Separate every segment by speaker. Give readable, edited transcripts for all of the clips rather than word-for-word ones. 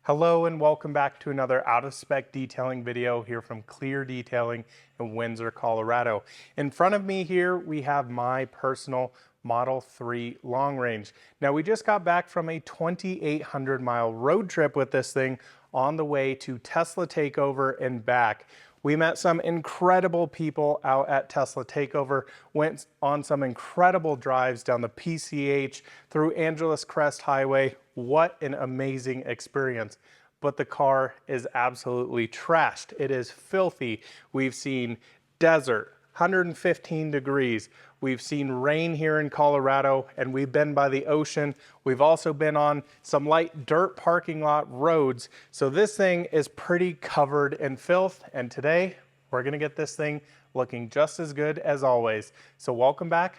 Speaker 1: Hello and welcome back to another out of spec detailing video here from Clear Detailing in Windsor, Colorado. In front of me here, we have my personal Model 3 long range. Now we just got back from a 2,800 mile road trip with this thing on the way to Tesla Takeover and back. We met some incredible people out at Tesla Takeover, went on some incredible drives down the PCH through Angeles Crest Highway. What an amazing experience. But the car is absolutely trashed. It is filthy. We've seen desert, 115 degrees. We've seen rain here in Colorado, and we've been by the ocean. We've also been on some light dirt parking lot roads. So this thing is pretty covered in filth, and today we're gonna get this thing looking just as good as always. So welcome back.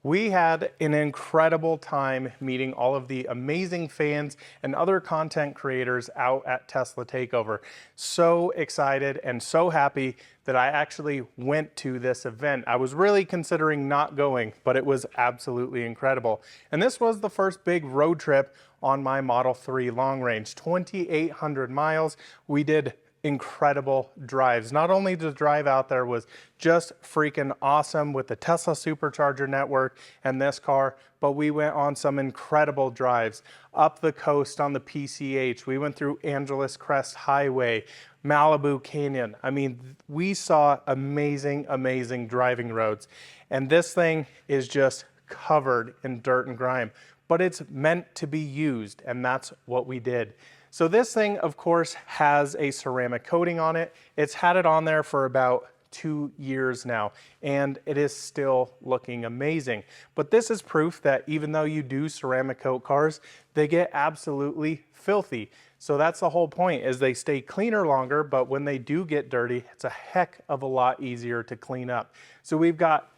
Speaker 1: We had an incredible time meeting all of the amazing fans and other content creators out at Tesla Takeover. So excited and so happy that I actually went to this event. I was really considering not going, but it was absolutely incredible. And this was the first big road trip on my Model 3 long range, 2,800 miles. We did incredible drives. Not only the drive out there was just freaking awesome with the Tesla supercharger network and this car, but we went on some incredible drives up the coast on the PCH. We went through Angeles Crest Highway, Malibu Canyon. I mean, we saw amazing, amazing driving roads. And this thing is just covered in dirt and grime, but it's meant to be used, and that's what we did. So this thing, of course, has a ceramic coating on it. It's had it on there for about 2 years now, and it is still looking amazing. But this is proof that even though you do ceramic coat cars, they get absolutely filthy. So that's the whole point, is they stay cleaner longer, but when they do get dirty, it's a heck of a lot easier to clean up. So we've got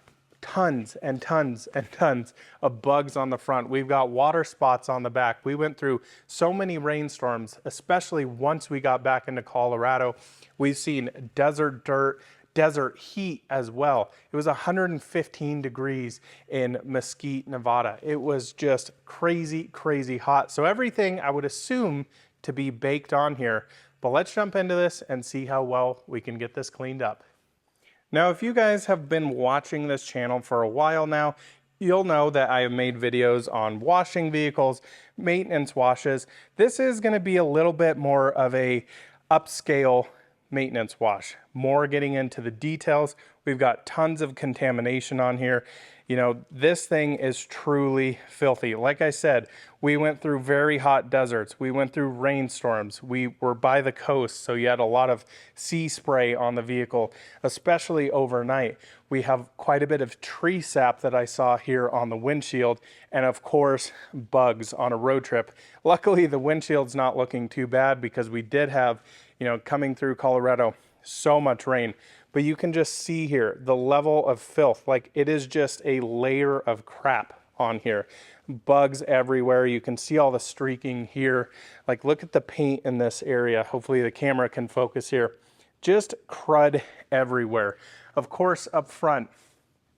Speaker 1: tons and tons and tons of bugs on the front. We've got water spots on the back. We went through so many rainstorms, especially once we got back into Colorado. We've seen desert dirt, desert heat as well. It was 115 degrees in Mesquite, Nevada. It was just crazy, crazy hot. So everything I would assume to be baked on here. But let's jump into this and see how well we can get this cleaned up. Now, if you guys have been watching this channel for a while now, you'll know that I have made videos on washing vehicles, maintenance washes. This is going to be a little bit more of a upscale maintenance wash, more getting into the details. We've got tons of contamination on here. You know, this thing is truly filthy. Like I said, we went through very hot deserts. We went through rainstorms. We were by the coast, so you had a lot of sea spray on the vehicle, especially overnight. We have quite a bit of tree sap that I saw here on the windshield, and of course, bugs on a road trip. Luckily, the windshield's not looking too bad because we did have, you know, coming through Colorado, so much rain. But you can just see here the level of filth. Like, it is just a layer of crap on here. Bugs everywhere. You can see all the streaking here. Like, look at the paint in this area. Hopefully the camera can focus here. Just crud everywhere. Of course, up front,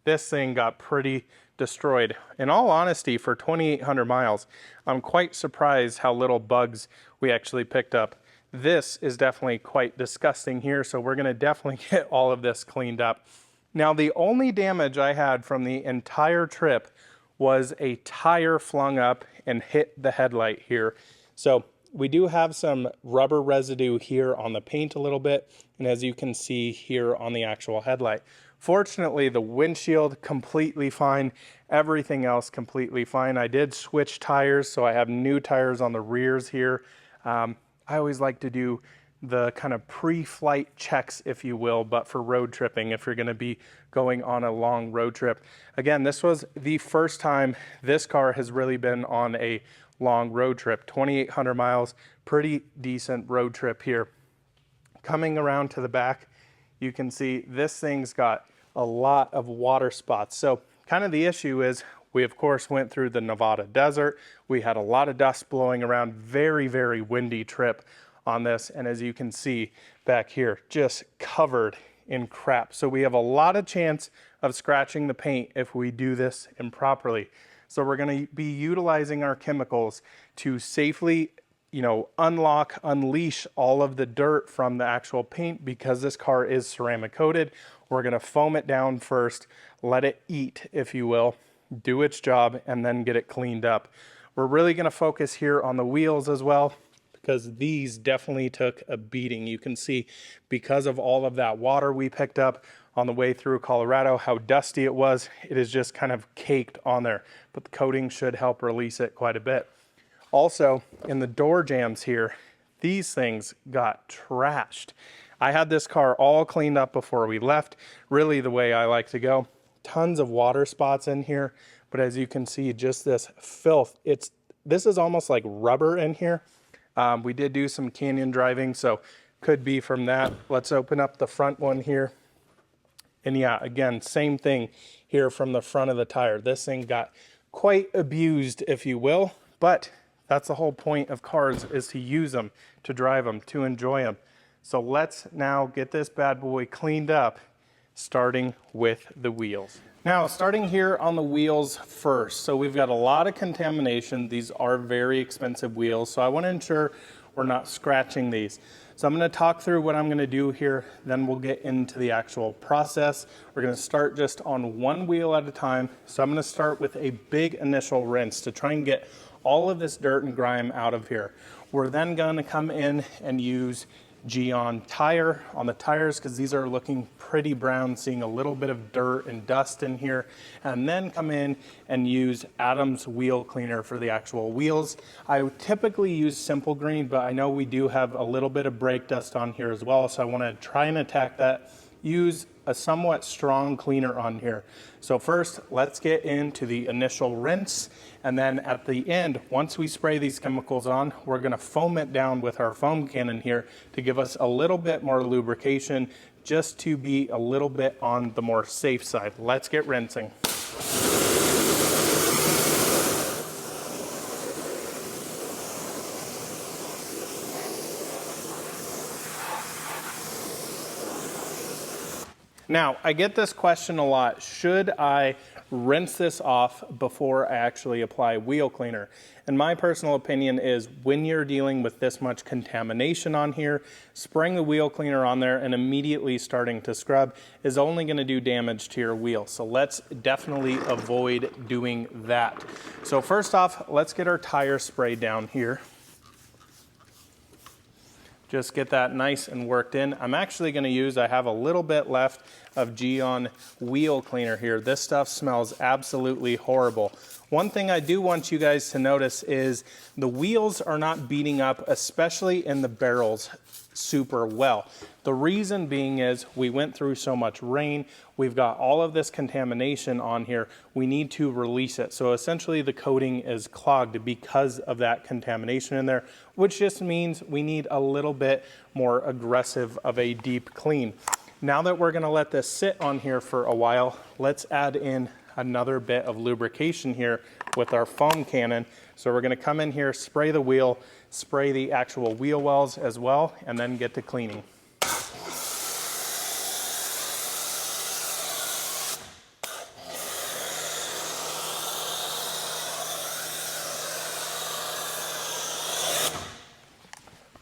Speaker 1: this thing got pretty destroyed. In all honesty, for 2,800 miles, I'm quite surprised how little bugs we actually picked up. This is definitely quite disgusting here, so we're gonna definitely get all of this cleaned up. Now, the only damage I had from the entire trip was a tire flung up and hit the headlight here. So we do have some rubber residue here on the paint a little bit, and as you can see here on the actual headlight. Fortunately, the windshield completely fine, everything else completely fine. I did switch tires, so I have new tires on the rears here. I always like to do the kind of pre-flight checks, if you will, but for road tripping, if you're gonna be going on a long road trip. Again, this was the first time this car has really been on a long road trip, 2,800 miles, pretty decent road trip here. Coming around to the back, you can see this thing's got a lot of water spots. So kind of the issue is, we of course went through the Nevada desert. We had a lot of dust blowing around, very, very windy trip on this. And as you can see back here, just covered in crap. So we have a lot of chance of scratching the paint if we do this improperly. So we're going to be utilizing our chemicals to safely, unleash all of the dirt from the actual paint. Because this car is ceramic coated, we're going to foam it down first, let it eat, if you will, do its job, and then get it cleaned up. We're really going to focus here on the wheels as well, because these definitely took a beating. You can see, because of all of that water we picked up on the way through Colorado, how dusty it was. It is just kind of caked on there, but the coating should help release it quite a bit. Also, in the door jambs here, these things got trashed. I had this car all cleaned up before we left, really the way I like to go. Tons of water spots in here, but as you can see, just this filth. This is almost like rubber in here. We did do some canyon driving, so could be from that. Let's open up the front one here. And yeah, again, same thing here from the front of the tire. This thing got quite abused, if you will, but that's the whole point of cars, is to use them, to drive them, to enjoy them. So let's now get this bad boy cleaned up, starting with the wheels. Now, starting here on the wheels first. So we've got a lot of contamination. These are very expensive wheels, so I want to ensure we're not scratching these. So I'm going to talk through what I'm going to do here, then we'll get into the actual process. We're going to start just on one wheel at a time. So I'm going to start with a big initial rinse to try and get all of this dirt and grime out of here. We're then going to come in and use Geon tire on the tires, because these are looking pretty brown, seeing a little bit of dirt and dust in here, and then come in and use Adam's wheel cleaner for the actual wheels. I typically use Simple Green, but I know we do have a little bit of brake dust on here as well, so I want to try and attack that. Use a somewhat strong cleaner on here. So first, let's get into the initial rinse, and then at the end, once we spray these chemicals on, we're going to foam it down with our foam cannon here to give us a little bit more lubrication, just to be a little bit on the more safe side. Let's get rinsing. Now, I get this question a lot. Should I rinse this off before I actually apply wheel cleaner? And my personal opinion is, when you're dealing with this much contamination on here, spraying the wheel cleaner on there and immediately starting to scrub is only going to do damage to your wheel. So let's definitely avoid doing that. So first off, let's get our tire spray down here. Just get that nice and worked in. I'm actually going to use, I have a little bit left of Geon wheel cleaner here. This stuff smells absolutely horrible. One thing I do want you guys to notice is the wheels are not beating up, especially in the barrels, super well. The reason being is we went through so much rain. We've got all of this contamination on here. We need to release it. So essentially the coating is clogged because of that contamination in there, which just means we need a little bit more aggressive of a deep clean. Now that we're going to let this sit on here for a while, let's add in another bit of lubrication here with our foam cannon. So we're going to come in here, spray the wheel, spray the actual wheel wells as well, and then get to cleaning.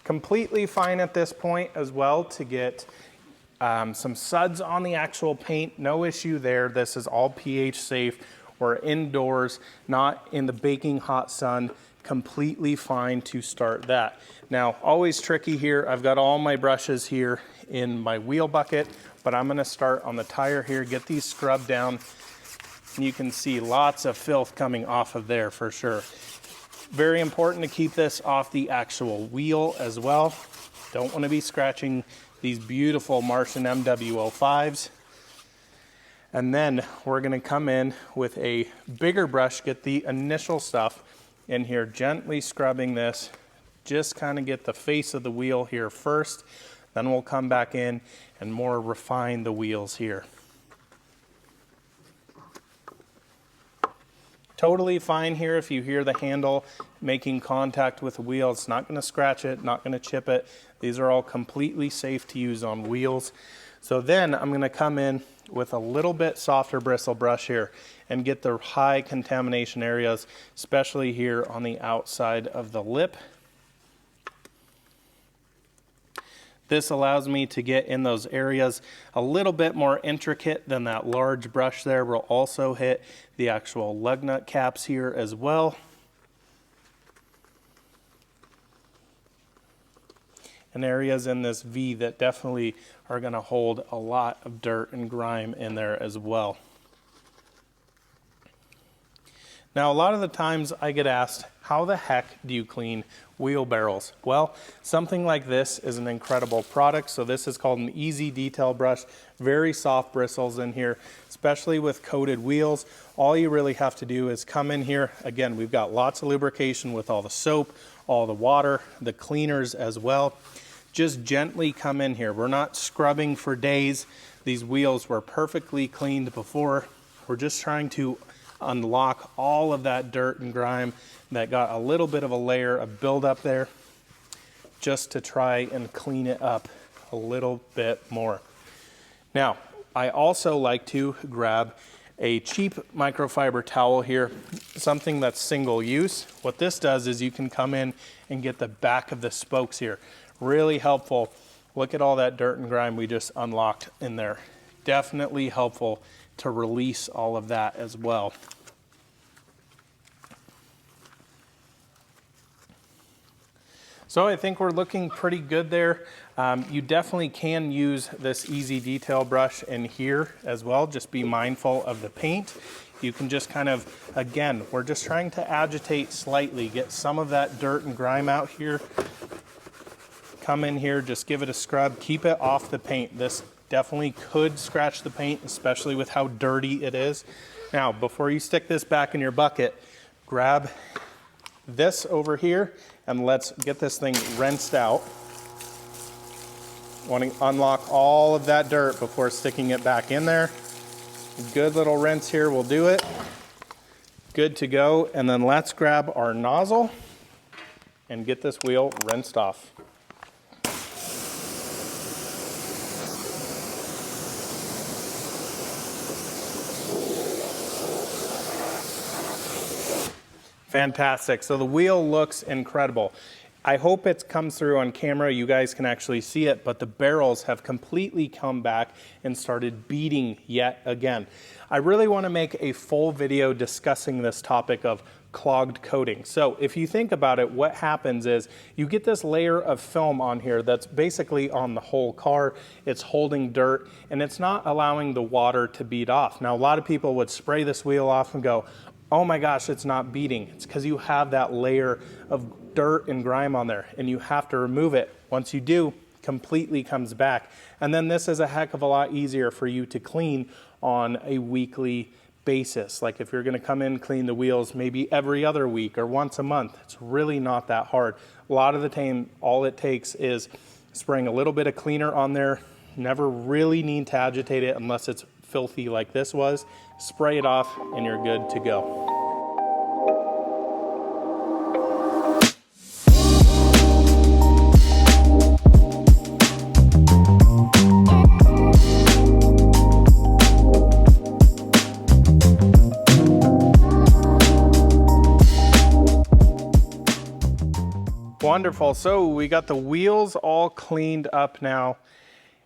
Speaker 1: Completely fine at this point as well to get some suds on the actual paint. No issue there. This is all pH safe. We're indoors, not in the baking hot sun. Completely fine to start that. Now, always tricky here. I've got all my brushes here in my wheel bucket, but I'm going to start on the tire here, get these scrubbed down. And you can see lots of filth coming off of there for sure. Very important to keep this off the actual wheel as well. Don't want to be scratching these beautiful Martian MW05s. And then we're going to come in with a bigger brush, get the initial stuff in here, gently scrubbing this, just kind of get the face of the wheel here first. Then we'll come back in and more refine the wheels here. Totally fine here if you hear the handle making contact with the wheel. It's not going to scratch it, not going to chip it. These are all completely safe to use on wheels. So then I'm gonna come in with a little bit softer bristle brush here and get the high contamination areas, especially here on the outside of the lip. This allows me to get in those areas a little bit more intricate than that large brush there. Will also hit the actual lug nut caps here as well. And areas in this V that definitely are going to hold a lot of dirt and grime in there as well. Now, a lot of the times I get asked, how the heck do you clean wheelbarrows? Well, something like this is an incredible product. So this is called an Easy Detail Brush. Very soft bristles in here, especially with coated wheels. All you really have to do is come in here. Again, we've got lots of lubrication with all the soap, all the water, the cleaners as well. Just gently come in here. We're not scrubbing for days. These wheels were perfectly cleaned before. We're just trying to unlock all of that dirt and grime that got a little bit of a layer of buildup there, just to try and clean it up a little bit more. Now, I also like to grab a cheap microfiber towel here, something that's single use. What this does is you can come in and get the back of the spokes here. Really helpful. Look at all that dirt and grime we just unlocked in there. Definitely helpful to release all of that as well. So I think we're looking pretty good there. You definitely can use this Easy Detail brush in here as well. Just be mindful of the paint. You can just kind of, again, we're just trying to agitate slightly, get some of that dirt and grime out here. Come in here, just give it a scrub, keep it off the paint. This definitely could scratch the paint, especially with how dirty it is. Now, before you stick this back in your bucket, grab this over here and let's get this thing rinsed out. Want to unlock all of that dirt before sticking it back in there. Good little rinse here will do it. Good to go. And then let's grab our nozzle and get this wheel rinsed off. Fantastic. So the wheel looks incredible. I hope it comes through on camera. You guys can actually see it, but the barrels have completely come back and started beating yet again. I really want to make a full video discussing this topic of clogged coating. So if you think about it, what happens is you get this layer of film on here that's basically on the whole car. It's holding dirt and it's not allowing the water to beat off. Now, a lot of people would spray this wheel off and go, oh my gosh, it's not beating. It's because you have that layer of dirt and grime on there and you have to remove it. Once you do, completely comes back. And then this is a heck of a lot easier for you to clean on a weekly basis. Like if you're gonna come in, clean the wheels maybe every other week or once a month, it's really not that hard. A lot of the time, all it takes is spraying a little bit of cleaner on there. Never really need to agitate it unless it's filthy like this was. Spray it off and you're good to go. Wonderful. So we got the wheels all cleaned up now.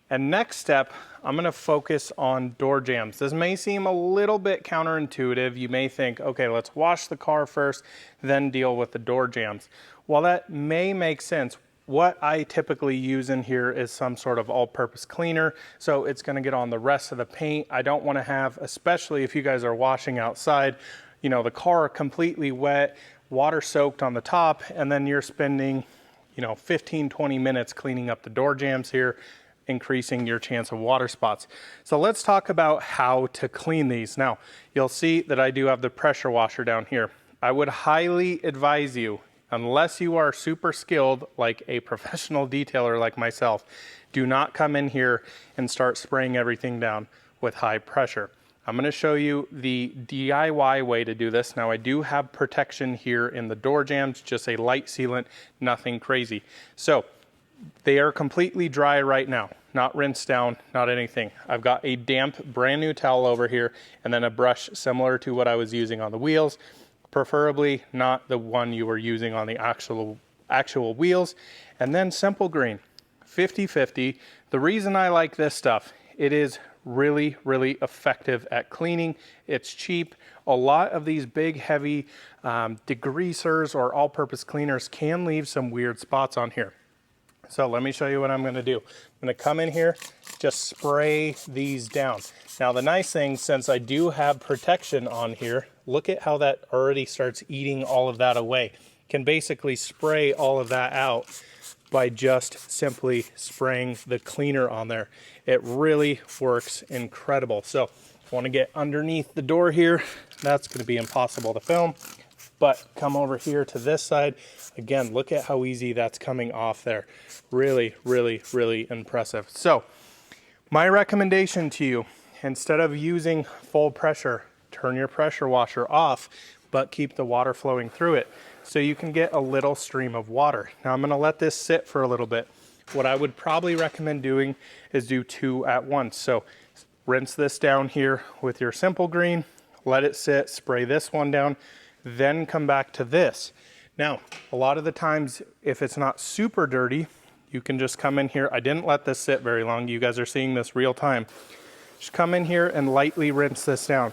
Speaker 1: And next step, I'm going to focus on door jambs. This may seem a little bit counterintuitive. You may think, okay, let's wash the car first, then deal with the door jambs. While that may make sense, what I typically use in here is some sort of all-purpose cleaner. So it's going to get on the rest of the paint. I don't want to have, especially if you guys are washing outside, you know, the car completely wet, water soaked on the top, and then you're spending, 15, 20 minutes cleaning up the door jambs here, increasing your chance of water spots. So let's talk about how to clean these. Now, you'll see that I do have the pressure washer down here. I would highly advise you, unless you are super skilled, like a professional detailer like myself, do not come in here and start spraying everything down with high pressure. I'm going to show you the DIY way to do this. Now, I do have protection here in the door jambs, just a light sealant, nothing crazy. So they are completely dry right now. not rinsed down, not anything. I've got a damp, brand new towel over here, and then a brush similar to what I was using on the wheels, preferably not the one you were using on the actual wheels. And then simple green, 50-50. The reason I like this stuff, it is really, really effective at cleaning. It's cheap. A lot of these big, heavy degreasers or all-purpose cleaners can leave some weird spots on here. So let me show you what I'm gonna do. I'm gonna come in here, just spray these down. Now the nice thing, since I do have protection on here, look at how that already starts eating all of that away. Can basically spray all of that out by just simply spraying the cleaner on there. It really works incredible. So I want to get underneath the door here. That's going to be impossible to film, but come over here to this side. Again, look at how easy that's coming off there. Really, really, really impressive. So my recommendation to you, instead of using full pressure, turn your pressure washer off, but keep the water flowing through it so you can get a little stream of water. Now I'm gonna let this sit for a little bit. What I would probably recommend doing is do 2 at once. So rinse this down here with your simple green, let it sit, spray this one down, then come back to this. Now, a lot of the times, if it's not super dirty, you can just come in here. I didn't let this sit very long. You guys are seeing this real time. Just come in here and lightly rinse this down.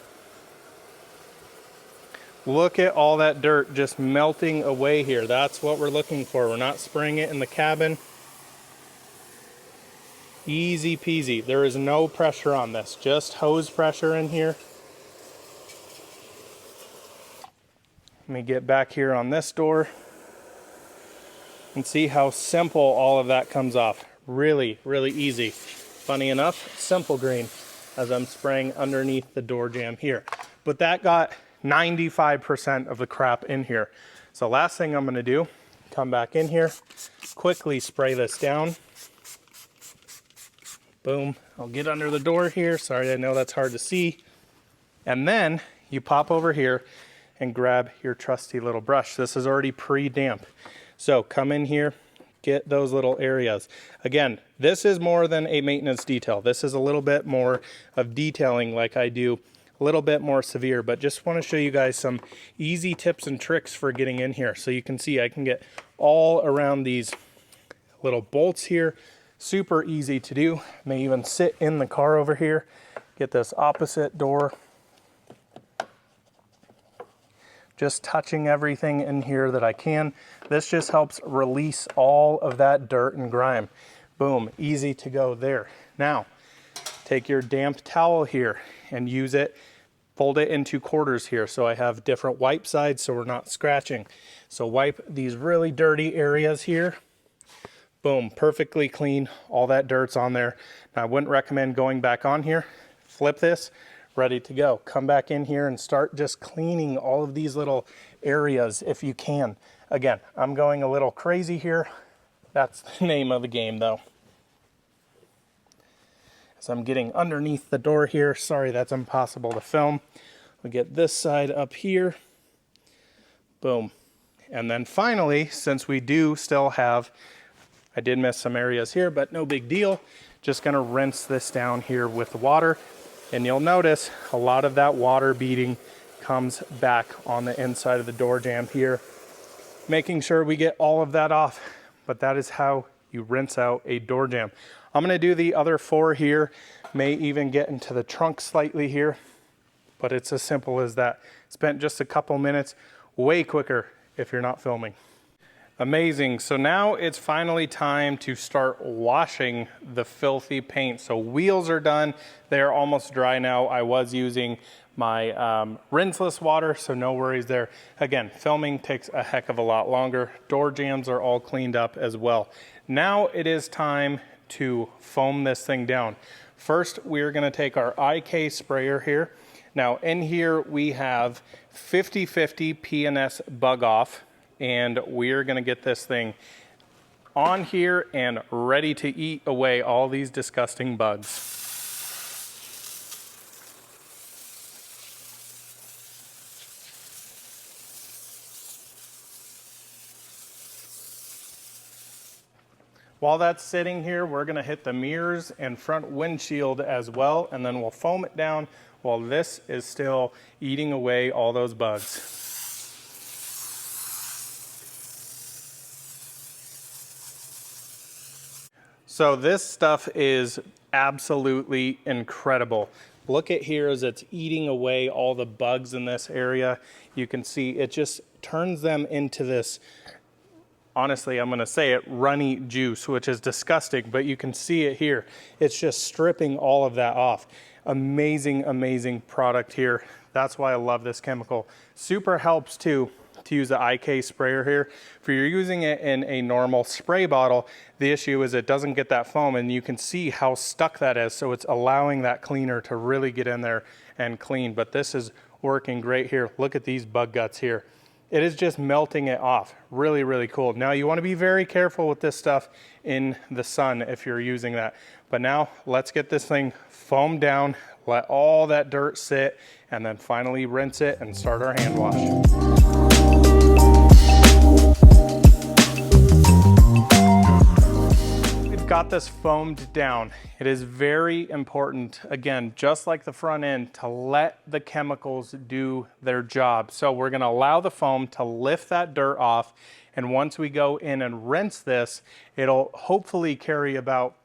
Speaker 1: Look at all that dirt just melting away here. That's what we're looking for. We're not spraying it in the cabin. Easy peasy. There is no pressure on this, just hose pressure in here. Let me get back here on this door and see how simple all of that comes off. Really, really easy. Funny enough, simple green as I'm spraying underneath the door jamb here. But that got 95% of the crap in here. So last thing I'm gonna do, come back in here, quickly spray this down. Boom, I'll get under the door here. Sorry, I know that's hard to see. And then you pop over here and grab your trusty little brush. This is already pre-damp. So come in here, get those little areas. Again, this is more than a maintenance detail. This is a little bit more of detailing like I do, a little bit more severe, but just want to show you guys some easy tips and tricks for getting in here. So you can see I can get all around these little bolts here. Super easy to do. May even sit in the car over here, get this opposite door. Just touching everything in here that I can. This just helps release all of that dirt and grime. Boom, easy to go there. Now, take your damp towel here and use it, fold it into quarters here so I have different wipe sides so we're not scratching. So wipe these really dirty areas here. Boom, perfectly clean, all that dirt's on there. Now I wouldn't recommend going back on here. Flip this, ready to go. Come back in here and start just cleaning all of these little areas if you can. Again, I'm going a little crazy here. That's the name of the game though. So I'm getting underneath the door here. Sorry, that's impossible to film. We get this side up here. Boom. And then finally, since we do still have, I did miss some areas here, but no big deal. Just gonna rinse this down here with water. And you'll notice a lot of that water beading comes back on the inside of the door jamb here, making sure we get all of that off. But that is how you rinse out a door jamb. I'm gonna do the other 4 here, may even get into the trunk slightly here, but it's as simple as that. Spent just a couple minutes, way quicker if you're not filming. Amazing, so now it's finally time to start washing the filthy paint. So wheels are done, they're almost dry now. I was using my rinseless water, so no worries there. Again, filming takes a heck of a lot longer. Door jambs are all cleaned up as well. Now it is time to foam this thing down. First, we're gonna take our IK sprayer here. Now in here we have 50-50 P&S bug off, and we're gonna get this thing on here and ready to eat away all these disgusting bugs. While that's sitting here, we're gonna hit the mirrors and front windshield as well, and then we'll foam it down while this is still eating away all those bugs. So this stuff is absolutely incredible. Look at here as it's eating away all the bugs in this area. You can see it just turns them into this, honestly, I'm gonna say it, runny juice, which is disgusting, but you can see it here. It's just stripping all of that off. Amazing, amazing product here. That's why I love this chemical. Super helps too to use the IK sprayer here. If you're using it in a normal spray bottle, the issue is it doesn't get that foam, and you can see how stuck that is. So it's allowing that cleaner to really get in there and clean. But this is working great here. Look at these bug guts here. It is just melting it off. Really, really cool. Now you want to be very careful with this stuff in the sun if you're using that. But now let's get this thing foamed down, let all that dirt sit, and then finally rinse it and start our hand wash. Got this foamed down. It is very important, again, just like the front end, to let the chemicals do their job. So we're going to allow the foam to lift that dirt off, and once we go in and rinse this, it'll hopefully carry about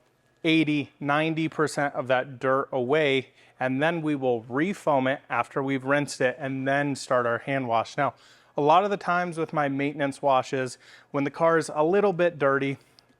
Speaker 1: 80–90% of that dirt away, and then we will refoam it after we've rinsed it and then start our hand wash. Now, a lot of the times with my maintenance washes, when the car is a little bit dirty,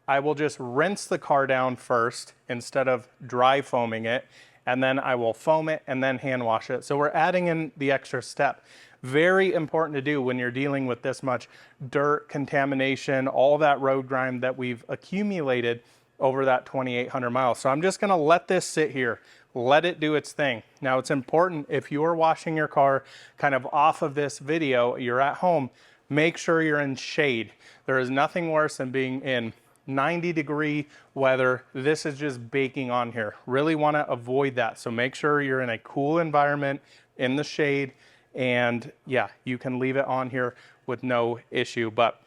Speaker 1: I will just rinse the car down first instead of dry foaming it, and then I will foam it and then hand wash it. So we're adding in the extra step. Very important to do when you're dealing with this much dirt, contamination, all that road grime that we've accumulated over that 2,800 miles. So I'm just gonna let this sit here, let it do its thing. Now it's important, if you are washing your car kind of off of this video, you're at home, make sure you're in shade. There is nothing worse than being in 90-degree weather. This is just baking on here. Really want to avoid that. So make sure you're in a cool environment in the shade, and yeah, you can leave it on here with no issue. But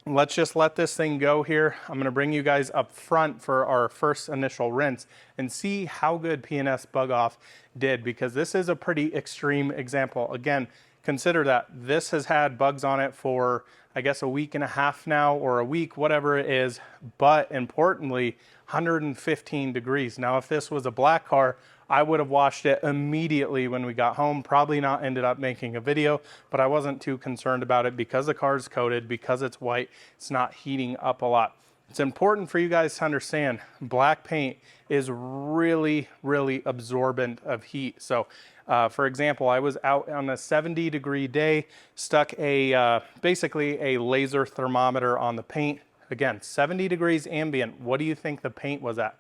Speaker 1: let's just let this thing go here. I'm going to bring you guys up front for our first initial rinse and see how good P&S Bug Off did, because this is a pretty extreme example. Again, consider that this has had bugs on it for, I guess, a week and a half now, or a week, whatever it is, but importantly, 115 degrees. Now, if this was a black car, I would have washed it immediately when we got home. Probably not ended up making a video, but I wasn't too concerned about it because the car's coated, because it's white, it's not heating up a lot. It's important for you guys to understand black paint is really, really absorbent of heat. So for example, I was out on a 70-degree day, stuck basically a laser thermometer on the paint. Again, 70 degrees ambient. What do you think the paint was at?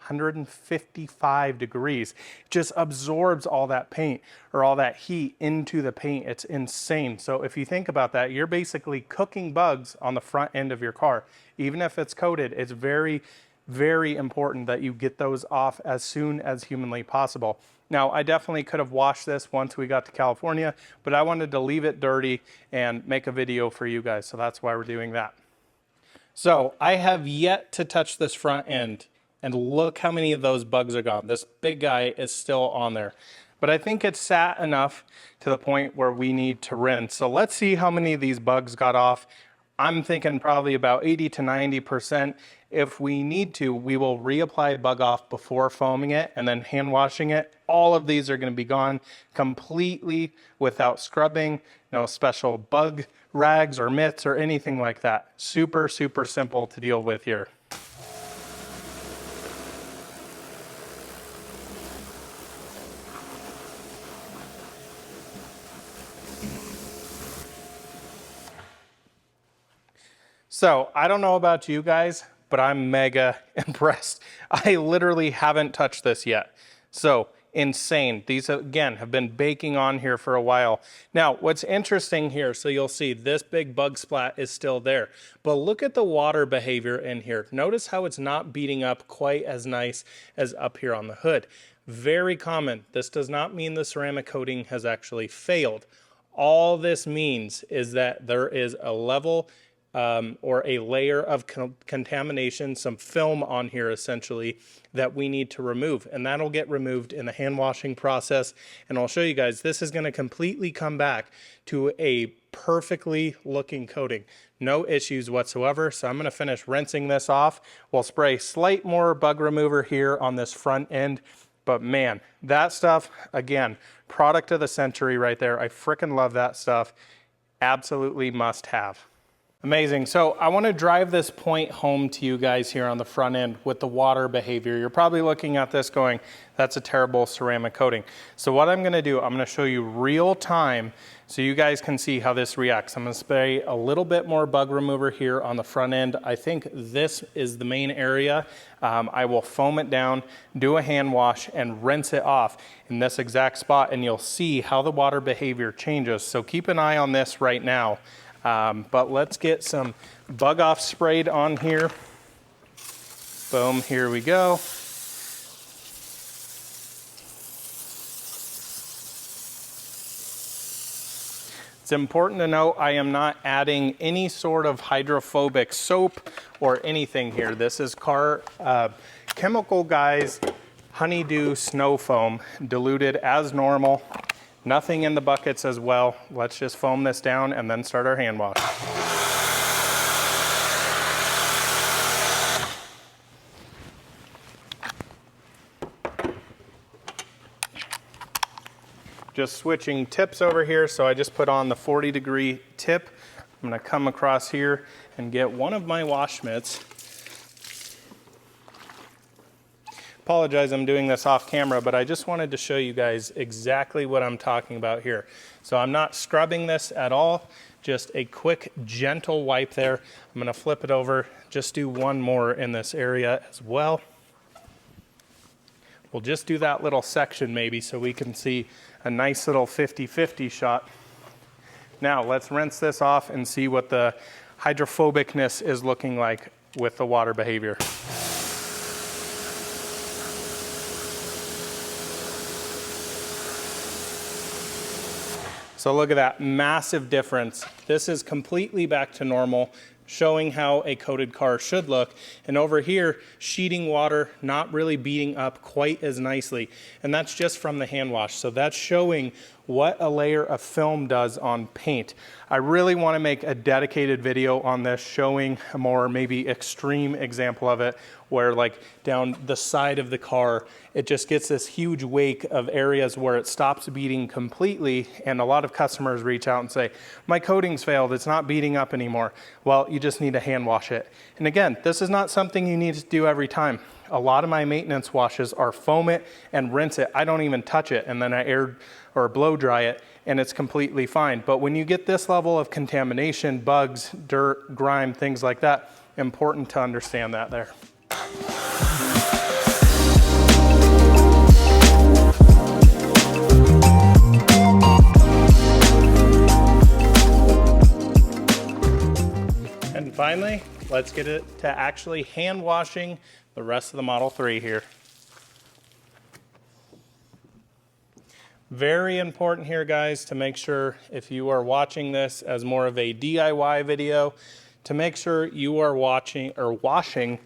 Speaker 1: 155 degrees. It just absorbs all that paint or all that heat into the paint. It's insane. So if you think about that, you're basically cooking bugs on the front end of your car. Even if it's coated, it's very, very important that you get those off as soon as humanly possible. Now, I definitely could have washed this once we got to California, but I wanted to leave it dirty and make a video for you guys. So that's why we're doing that. So I have yet to touch this front end, and look how many of those bugs are gone. This big guy is still on there, but I think it's sat enough to the point where we need to rinse. So let's see how many of these bugs got off. I'm thinking probably about 80–90%. If we need to, we will reapply Bug Off before foaming it and then hand washing it. All of these are going to be gone completely without scrubbing. No special bug rags or mitts or anything like that. Super, super simple to deal with here. So I don't know about you guys, but I'm mega impressed. I literally haven't touched this yet. So insane. These, again, have been baking on here for a while. Now, what's interesting here, so you'll see this big bug splat is still there, but look at the water behavior in here. Notice how it's not beating up quite as nice as up here on the hood. Very common. This does not mean the ceramic coating has actually failed. All this means is that there is a level or a layer of contamination, some film on here essentially, that we need to remove. And that'll get removed in the hand washing process. And I'll show you guys, this is going to completely come back to a perfectly looking coating. No issues whatsoever. So I'm going to finish rinsing this off. We'll spray slight more bug remover here on this front end. But man, that stuff, again, product of the century right there. I freaking love that stuff. Absolutely must have. Amazing. So I want to drive this point home to you guys here on the front end with the water behavior. You're probably looking at this going, that's a terrible ceramic coating. So what I'm going to do, I'm going to show you real time so you guys can see how this reacts. I'm going to spray a little bit more bug remover here on the front end. I think this is the main area. I will foam it down, do a hand wash, and rinse it off in this exact spot, and you'll see how the water behavior changes. So keep an eye on this right now. But let's get some bug off sprayed on here. Boom, here we go. It's important to note I am not adding any sort of hydrophobic soap or anything here. This is Chemical Guys Honeydew Snow Foam, diluted as normal. Nothing in the buckets as well. Let's just foam this down and then start our hand wash. Just switching tips over here. So I just put on the 40-degree tip. I'm going to come across here and get one of my wash mitts. Apologize, I'm doing this off camera, but I just wanted to show you guys exactly what I'm talking about here. So I'm not scrubbing this at all, just a quick gentle wipe there. I'm going to flip it over, just do one more in this area as well. We'll just do that little section maybe so we can see a nice little 50-50 shot. Now let's rinse this off and see what the hydrophobicness is looking like with the water behavior. So look at that massive difference. This is completely back to normal, showing how a coated car should look. And over here, sheeting water, not really beating up quite as nicely. And that's just from the hand wash. So that's showing what a layer of film does on paint. I really want to make a dedicated video on this, showing a more maybe extreme example of it, where like down the side of the car, it just gets this huge wake of areas where it stops beating completely. And a lot of customers reach out and say, my coating's failed, it's not beating up anymore. Well, you just need to hand wash it. And again, this is not something you need to do every time. A lot of my maintenance washes are foam it and rinse it. I don't even touch it, and then I air or blow dry it, and it's completely fine. But when you get this level of contamination, bugs, dirt, grime, things like that, important to understand that there. And finally, let's get it to actually hand washing the rest of the Model 3 here. Very important here, guys, to make sure if you are watching this as more of a DIY video, to make sure you are washing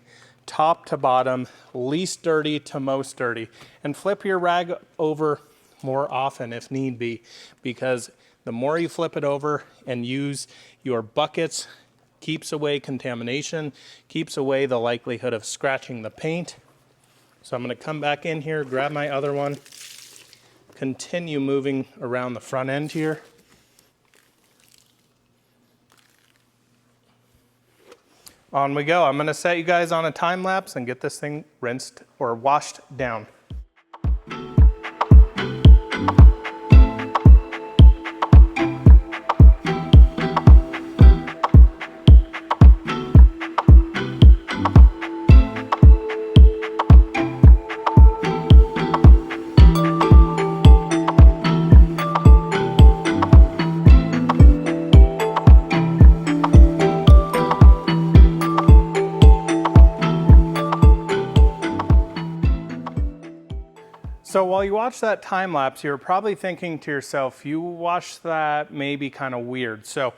Speaker 1: top to bottom, least dirty to most dirty, and flip your rag over more often if need be, because the more you flip it over and use your buckets, keeps away contamination, keeps away the likelihood of scratching the paint. So I'm going to come back in here, grab my other one, continue moving around the front end here. On we go. I'm going to set you guys on a time lapse and get this thing rinsed or washed down. So while you watch that time lapse, you're probably thinking to yourself, you watched that maybe kind of weird. So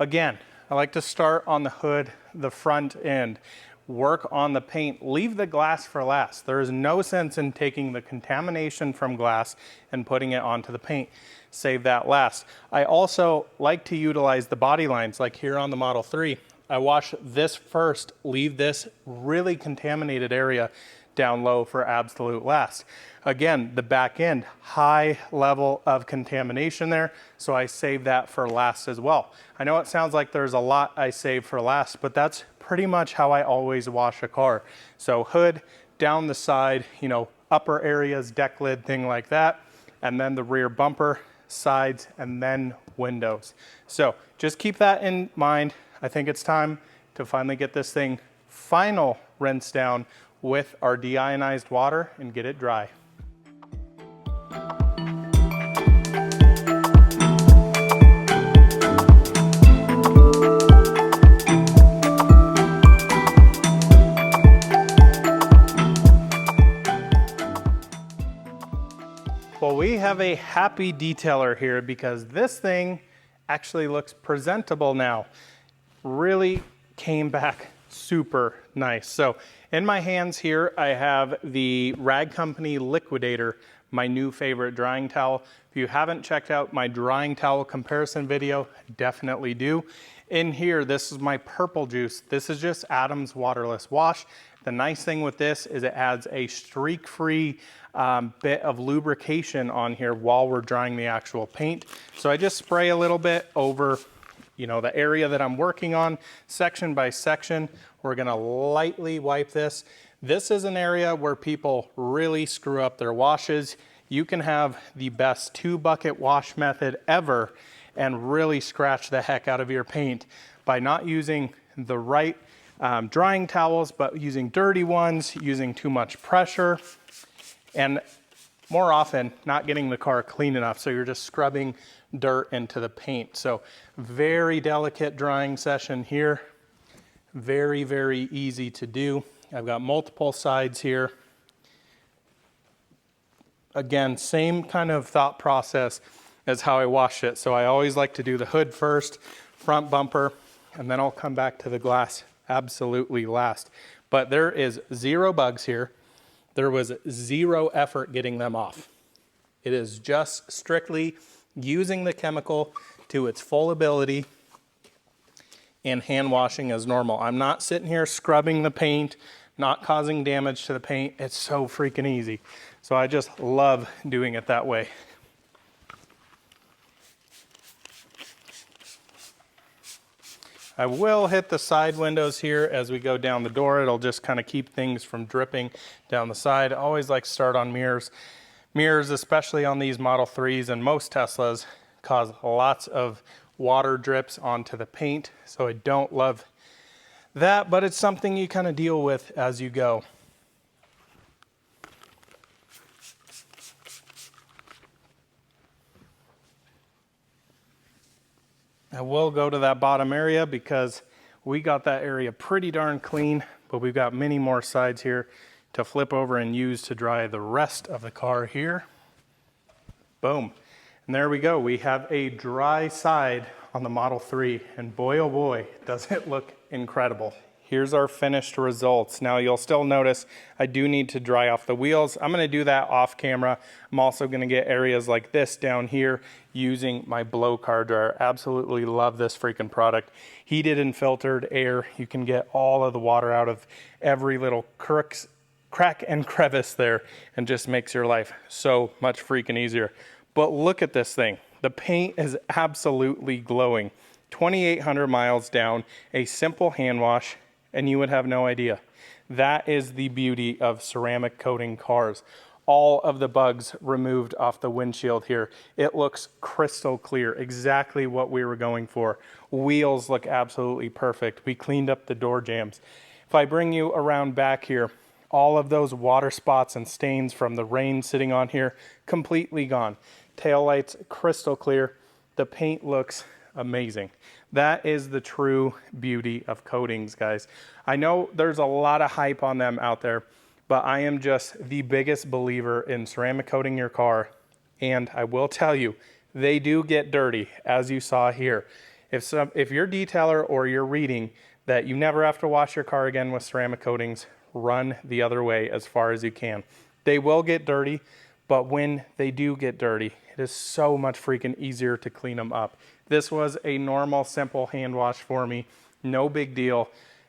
Speaker 1: again, I like to start on the hood, the front end, work on the paint, leave the glass for last. There is no sense in taking the contamination from glass and putting it onto the paint. Save that last. I also like to utilize the body lines, like here on the Model 3. I wash this first, leave this really contaminated area down low for absolute last. Again, the back end, high level of contamination there, so I save that for last as well. I know it sounds like there's a lot I save for last, but that's pretty much how I always wash a car. So hood, down the side, you know, upper areas, deck lid, thing like that, and then the rear bumper, sides, and then windows. So just keep that in mind. I think it's time to finally get this thing final rinse down with our deionized water and get it dry. Well, we have a happy detailer here because this thing actually looks presentable now. Really came back super nice. So in my hands here, I have the Rag Company Liquidator, my new favorite drying towel. If you haven't checked out my drying towel comparison video, definitely do. In here, this is my purple juice. This is just Adam's waterless wash. The nice thing with this is it adds a streak-free bit of lubrication on here while we're drying the actual paint. So I just spray a little bit over, you know, the area that I'm working on, section by section. We're gonna lightly wipe this. This is an area where people really screw up their washes. You can have the best 2-bucket wash method ever and really scratch the heck out of your paint by not using the right drying towels, but using dirty ones, using too much pressure, and more often not getting the car clean enough. So you're just scrubbing dirt into the paint. So very delicate drying session here. Very, very easy to do. I've got multiple sides here. Again, same kind of thought process as how I wash it. So I always like to do the hood first, front bumper, and then I'll come back to the glass absolutely last. But there is 0 bugs here. There was 0 effort getting them off. It is just strictly using the chemical to its full ability and hand washing as normal. I'm not sitting here scrubbing the paint, not causing damage to the paint. It's so freaking easy. So I just love doing it that way. I will hit the side windows here as we go down the door. It'll just kind of keep things from dripping down the side. I always like to start on mirrors. Mirrors, especially on these Model 3s and most Teslas, cause lots of water drips onto the paint. So I don't love that, but it's something you kind of deal with as you go. I will go to that bottom area because we got that area pretty darn clean, but we've got many more sides here to flip over and use to dry the rest of the car here. Boom. And there we go. We have a dry side on the Model 3, and boy, oh boy, does it look incredible. Here's our finished results. Now you'll still notice I do need to dry off the wheels. I'm gonna do that off camera. I'm also gonna get areas like this down here using my blow car dryer. Absolutely love this freaking product. Heated and filtered air. You can get all of the water out of every little crack and crevice there, and just makes your life so much freaking easier. But look at this thing. The paint is absolutely glowing. 2,800 miles down, a simple hand wash, and you would have no idea. That is the beauty of ceramic coating cars. All of the bugs removed off the windshield here. It looks crystal clear, exactly what we were going for. Wheels look absolutely perfect. We cleaned up the door jambs. If I bring you around back here, all of those water spots and stains from the rain sitting on here, completely gone. Taillights, crystal clear. The paint looks amazing. That is the true beauty of coatings, guys. I know there's a lot of hype on them out there, but I am just the biggest believer in ceramic coating your car. And I will tell you, they do get dirty, as you saw here. If your detailer or you're reading that you never have to wash your car again with ceramic coatings, run the other way as far as you can. They will get dirty, but when they do get dirty, it is so much freaking easier to clean them up. This was a normal, simple hand wash for me. No big deal.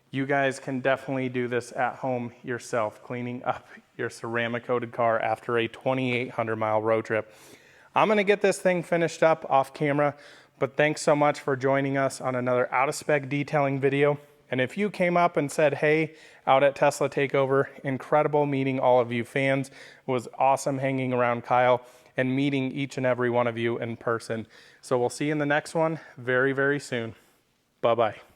Speaker 1: You guys can definitely do this at home yourself, cleaning up your ceramic coated car after a 2,800 mile road trip. I'm gonna get this thing finished up off camera, but thanks so much for joining us on another out of spec detailing video. And if you came up and said, hey, out at Tesla Takeover, incredible meeting all of you fans. It was awesome hanging around Kyle and meeting each and every one of you in person. So we'll see you in the next one very, very soon. Bye-bye.